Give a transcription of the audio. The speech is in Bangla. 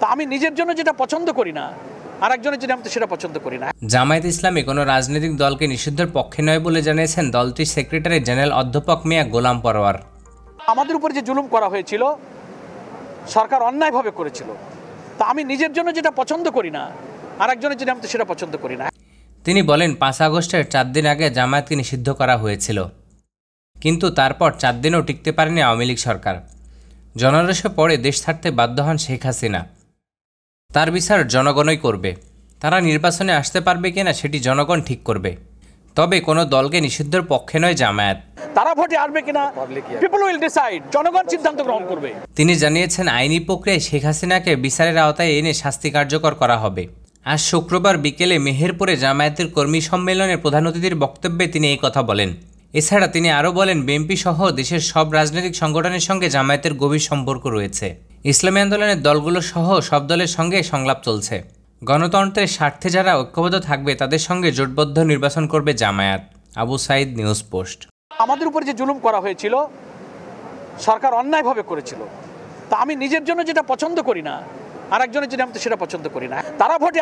তা আমি নিজের জন্য যেটা পছন্দ করি না, আরেকজনের জন্য আমি তো সেটা পছন্দ করি না। জামায়াত ইসলামী কোনো রাজনৈতিক দলকে নিষিদ্ধের পক্ষে নয় বলে জানিয়েছেন দলটির সেক্রেটারি জেনারেল অধ্যাপক মিয়া গোলাম পরোয়ার। আমাদের উপর যে জুলুম করা হয়েছিল, সরকার অন্যায়ভাবে করেছিল, তা আমি নিজের জন্য যেটা পছন্দ করি না, আরেকজনের জন্য আমি তো সেটা পছন্দ করি না। তিনি বলেন 5 আগস্টের 4 দিন আগে জামায়াতকে নিষিদ্ধ করা হয়েছিল, কিন্তু তারপর 4 দিনও টিকতে পারেনি আওয়ামী লীগ সরকার। জনরোষে পড়ে দেশ ছাড়তে বাধ্য হন শেখ হাসিনা। তার বিচার জনগণই করবে। তারা নির্বাচনে আসতে পারবে কিনা সেটি জনগণ ঠিক করবে। তবে কোনো দলকে নিষিদ্ধের পক্ষে নয় জামায়াত। তারা ভোটে আসবে কিনা পিপল উইল ডিসাইড, জনগণ সিদ্ধান্ত গ্রহণ করবে। তিনি জানিয়েছেন আইনি প্রক্রিয়ায় শেখ হাসিনাকে বিচারের আওতায় এনে শাস্তি কার্যকর করা হবে। আজ শুক্রবার বিকেলে মেহেরপুরে জামায়াতের কর্মী সম্মেলনের প্রধান অতিথির বক্তব্যে তিনি এই কথা বলেন। এছাড়া তিনি আরও বলেন বিএনপি সহ দেশের সব রাজনৈতিক সংগঠনের সঙ্গে জামায়াতের গভীর সম্পর্ক রয়েছে। ইসলামী আন্দোলনের দলগুলো সহ সব দলের সঙ্গে সংলাপ চলছে। গণতন্ত্রের স্বার্থে যারা ঐক্যবদ্ধ থাকবে তাদের সঙ্গে জোটবদ্ধ নির্বাচন করবে জামায়াত। Abu Saeed, news post. আমাদের উপর যে জুলুম করা হয়েছিল, সরকার অন্যায়ভাবে করেছিল, তা আমি নিজের জন্য যেটা পছন্দ করি না, আরেকজনের জন্য আমি তো সেটা পছন্দ করি না। তারা ভোটে